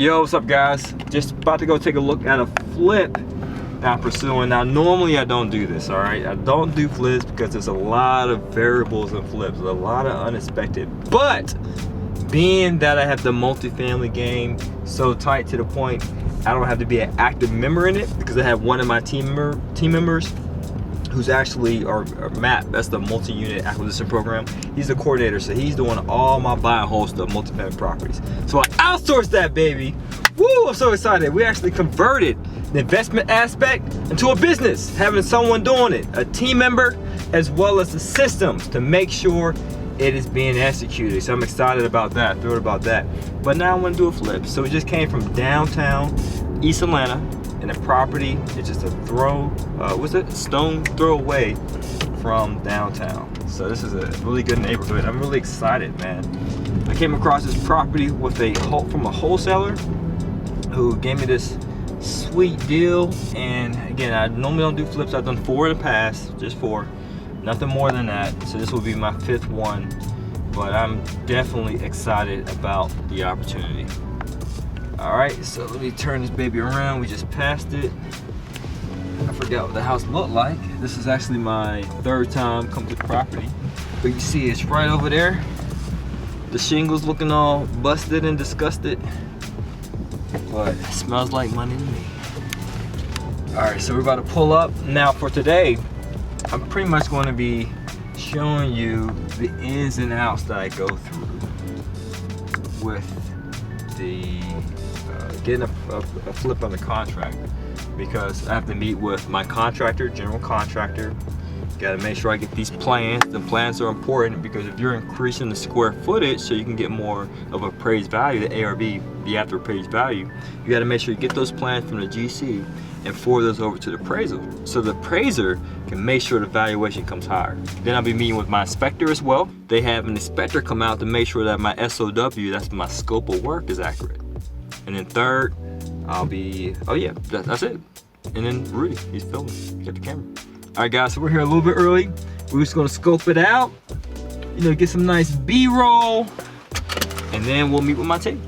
Yo, what's up guys? Just about to go take a look at a flip that I'm pursuing. Now normally I don't do this, all right? I don't do flips because there's a lot of variables in flips, a lot of unexpected. But being that I have the multifamily game so tight to the point I don't have to be an active member in it, because I have one of my team members who's actually, or Matt, that's the multi-unit acquisition program. He's the coordinator, so he's doing all my buy and hold stuff, multifamily properties. So I outsourced that baby. Woo, I'm so excited. We actually converted the investment aspect into a business, having someone doing it, a team member, as well as the systems to make sure it is being executed. So I'm excited about that, thrilled about that. But now I want to do a flip. So we just came from downtown East Atlanta, and the property is just a stone throw away from downtown. So this is a really good neighborhood. I'm really excited, man. I came across this property with from a wholesaler who gave me this sweet deal. And again, I normally don't do flips. I've done 4 in the past, just 4, nothing more than that. So this will be my 5th one, but I'm definitely excited about the opportunity. All right, so let me turn this baby around. We just passed it. I forgot what the house looked like. This is actually my 3rd time coming to the property. But you see it's right over there. The shingles looking all busted and disgusted. But it smells like money to me. All right, so we're about to pull up. Now for today, I'm pretty much going to be showing you the ins and outs that I go through with the getting a flip on the contract, because I have to meet with my contractor, general contractor. Got to make sure I get these plans. The plans are important because if you're increasing the square footage so you can get more of appraised value, the ARV, the after appraised value, you got to make sure you get those plans from the GC and forward those over to the appraiser, so the appraiser can make sure the valuation comes higher. Then I'll be meeting with my inspector as well. They have an inspector come out to make sure that my SOW, that's my scope of work, is accurate. And then 3rd, I'll be, oh yeah, that's it. And then Rudy, he's filming, get the camera. All right guys, so we're here a little bit early. We're just gonna scope it out, you know, get some nice B-roll, and then we'll meet with my team.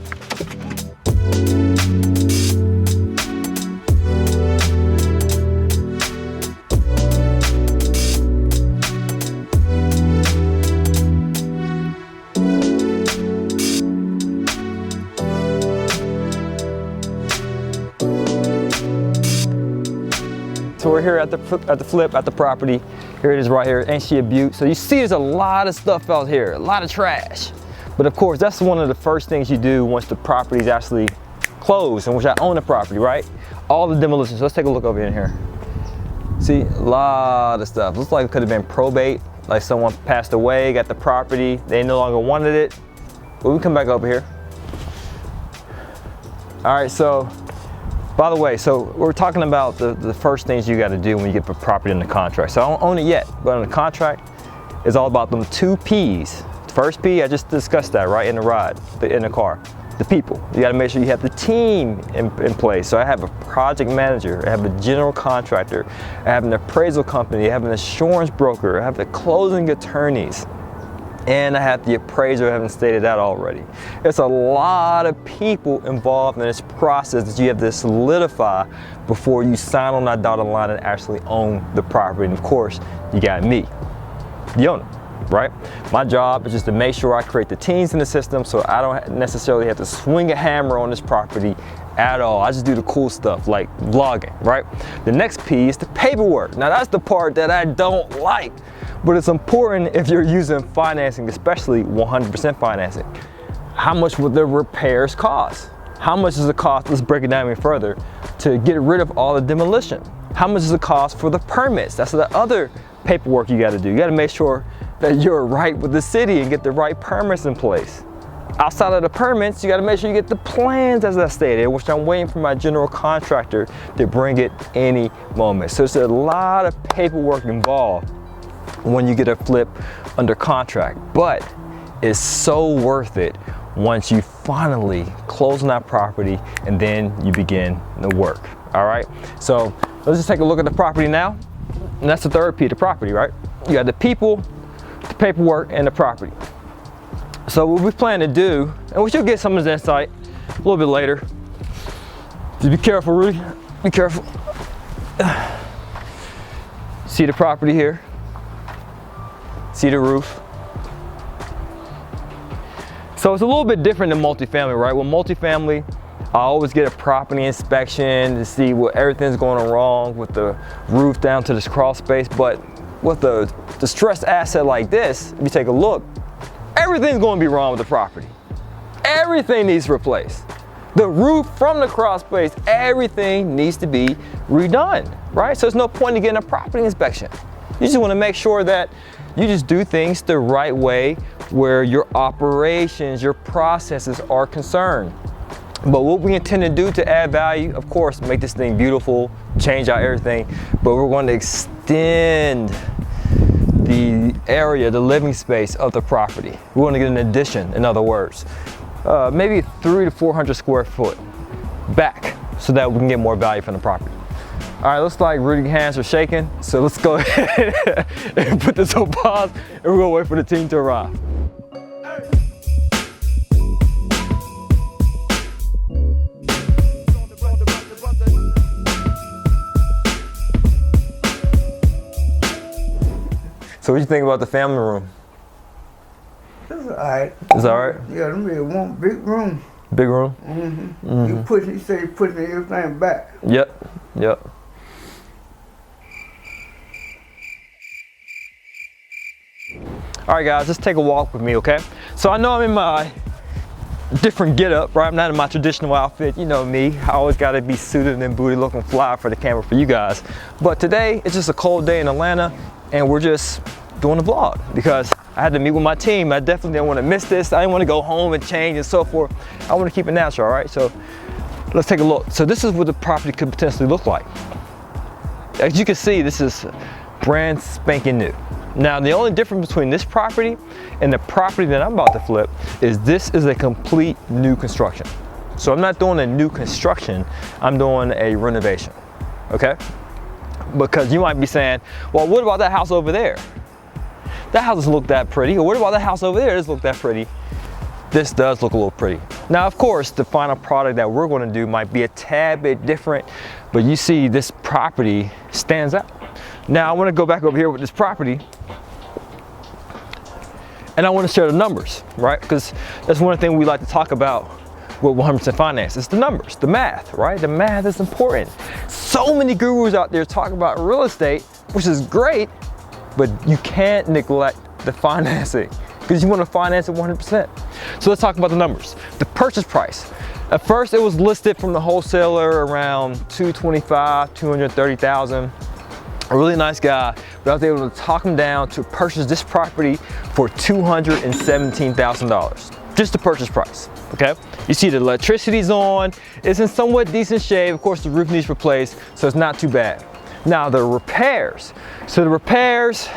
So we're here at the flip, at the property. Here it is right here, Ain't She a Beaut? So you see there's a lot of stuff out here, a lot of trash. But of course, that's one of the first things you do once the property is actually closed and once I own the property, right? All the demolitions. Let's take a look over in here. See, a lot of stuff. Looks like it could have been probate, like someone passed away, got the property, they no longer wanted it. But we come back over here. All right, so, by the way, so we're talking about the first things you got to do when you get the property in the contract. So I don't own it yet, but on the contract, it's all about them 2 P's. The first P, I just discussed that, right, in the ride, in the car. The people. You got to make sure you have the team in place. So I have a project manager, I have a general contractor, I have an appraisal company, I have an insurance broker, I have the closing attorneys, and I have the appraiser. I haven't stated that already. It's a lot of people involved in this process that you have to solidify before you sign on that dotted line and actually own the property. And of course, you got me, the owner, right? My job is just to make sure I create the teams in the system so I don't necessarily have to swing a hammer on this property at all. I just do the cool stuff like vlogging, right? The next P is the paperwork. Now that's the part that I don't like, but it's important if you're using financing, especially 100% financing. How much would the repairs cost? How much does it cost, let's break it down even further, to get rid of all the demolition? How much does it cost for the permits? That's the other paperwork you gotta do. You gotta make sure that you're right with the city and get the right permits in place. Outside of the permits, you gotta make sure you get the plans, as I stated, which I'm waiting for my general contractor to bring it any moment. So there's a lot of paperwork involved when you get a flip under contract, but it's so worth it once you finally close on that property and then you begin the work. All right, so let's just take a look at the property now. And that's the 3rd P, the property, right? You got the people, the paperwork, and the property. So what we plan to do, and we should get some of this insight a little bit later, Just be careful, Rudy. Be careful. See the property here? See the roof? So it's a little bit different than multifamily, right? With multifamily, I always get a property inspection to see what everything's going wrong with the roof down to this crawl space. But with the distressed asset like this, if you take a look, everything's going to be wrong with the property. Everything needs replaced. The roof from the crawl space, everything needs to be redone, right? So there's no point in getting a property inspection. You just want to make sure that you just do things the right way where your operations, your processes are concerned. But what we intend to do to add value, of course, make this thing beautiful, change out everything, but we're going to extend the area, the living space of the property. We want to get an addition, in other words. Maybe 300 to 400 square foot back so that we can get more value from the property. All right, looks like Rudy's hands are shaking, so let's go ahead and put this on pause, and we're gonna wait for the team to arrive. So what do you think about the family room? It's all right. It's all right? Yeah, them really want big room. Big room? Mm-hmm. Mm-hmm. You say you pushing everything back. Yep, yep. All right, guys, let's take a walk with me, okay? So I know I'm in my different getup, right? I'm not in my traditional outfit. You know me, I always gotta be suited and booty looking fly for the camera for you guys. But today, it's just a cold day in Atlanta, and we're just doing a vlog because I had to meet with my team. I definitely didn't want to miss this. I didn't want to go home and change and so forth. I want to keep it natural, all right? So let's take a look. So this is what the property could potentially look like. As you can see, this is brand spanking new. Now, the only difference between this property and the property that I'm about to flip is this is a complete new construction. So I'm not doing a new construction, I'm doing a renovation, okay? Because you might be saying, well, what about that house over there? That house doesn't look that pretty. Or what about that house over there? It doesn't look that pretty. This does look a little pretty. Now, of course, the final product that we're going to do might be a tad bit different, but you see this property stands out. Now, I want to go back over here with this property, and I want to share the numbers, right? Because that's one thing we like to talk about with 100% Finance. It's the numbers, the math, right? The math is important. So many gurus out there talking about real estate, which is great, but you can't neglect the financing because you want to finance it 100%. So let's talk about the numbers. The purchase price. At first, it was listed from the wholesaler around $225,000, $230,000. A really nice guy, but I was able to talk him down to purchase this property for $217,000. Just the purchase price, okay? You see the electricity's on, it's in somewhat decent shape. Of course, the roof needs replaced, so it's not too bad. Now the repairs. So the repairs,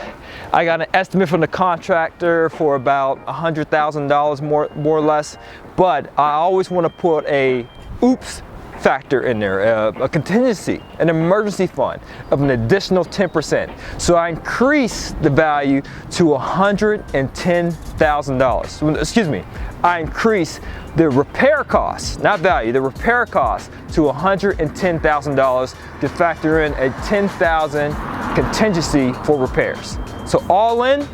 I got an estimate from the contractor for about $100,000 more or less, but I always want to put a oops factor in there, a contingency, an emergency fund of an additional 10%. So I increase the value to $110,000. Excuse me, I increase the repair costs, not value, the repair costs to $110,000 to factor in a $10,000 contingency for repairs. So all in,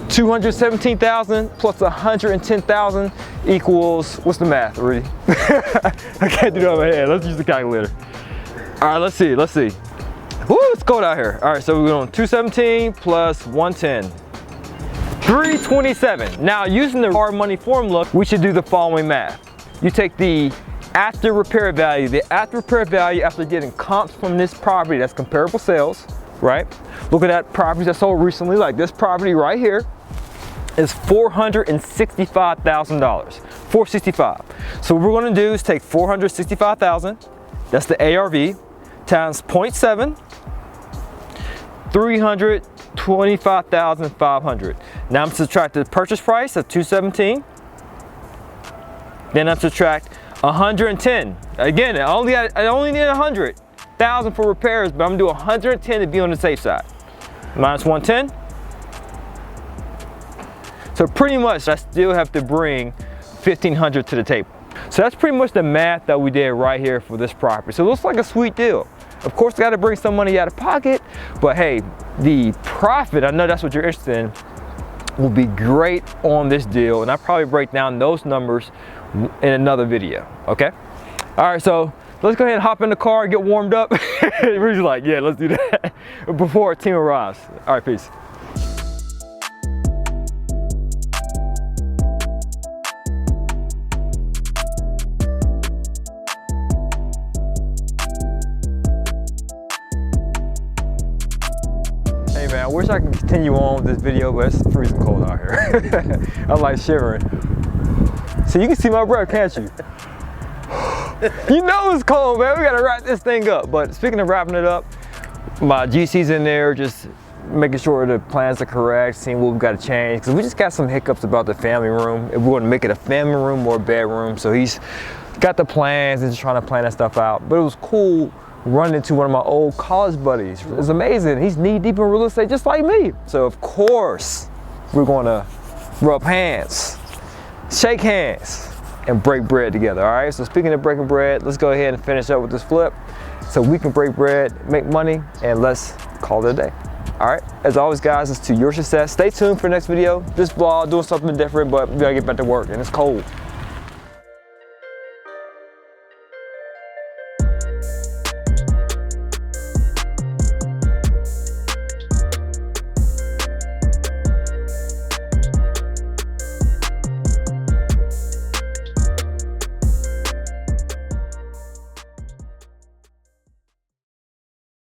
$217,000 plus $110,000 equals, what's the math, Rudy? I can't do that in my head. Let's use the calculator. All right, let's see. Woo, it's cold out here. All right, so we're going 217 plus 110. 327. Now, using the hard money formula, we should do the following math. You take the after repair value, after getting comps from this property, that's comparable sales, right? Look at that property that sold recently, like this property right here is $465,000, 465. So what we're gonna do is take 465,000, that's the ARV, times 0.7, 325,500. Now I'm subtracting the purchase price of 217. Then I'm subtract 110. Again, I only need 100,000 for repairs, but I'm gonna do 110 to be on the safe side. Minus 110. So pretty much I still have to bring 1,500 to the table. So that's pretty much the math that we did right here for this property. So it looks like a sweet deal. Of course, got to bring some money out of pocket, but hey, the profit, I know that's what you're interested in, will be great on this deal, and I'll probably break down those numbers in another video, okay? All right, so let's go ahead and hop in the car and get warmed up. We're just like, yeah, let's do that before our team arrives. All right, peace. Hey man, I wish I could continue on with this video, but it's freezing cold out here. I'm like shivering. So you can see my breath, can't you? You know it's cold, man. We gotta wrap this thing up. But speaking of wrapping it up, my GC's in there just making sure the plans are correct, seeing what we've got to change. Because we just got some hiccups about the family room. If we want to make it a family room or a bedroom. So he's got the plans and just trying to plan that stuff out. But it was cool running into one of my old college buddies. It's amazing. He's knee deep in real estate just like me. So of course, we're gonna rub hands, shake hands, and break bread together, all right? So speaking of breaking bread, let's go ahead and finish up with this flip so we can break bread, make money, and let's call it a day. All right, as always guys, it's to your success. Stay tuned for the next video. This vlog, doing something different, but we gotta get back to work and it's cold.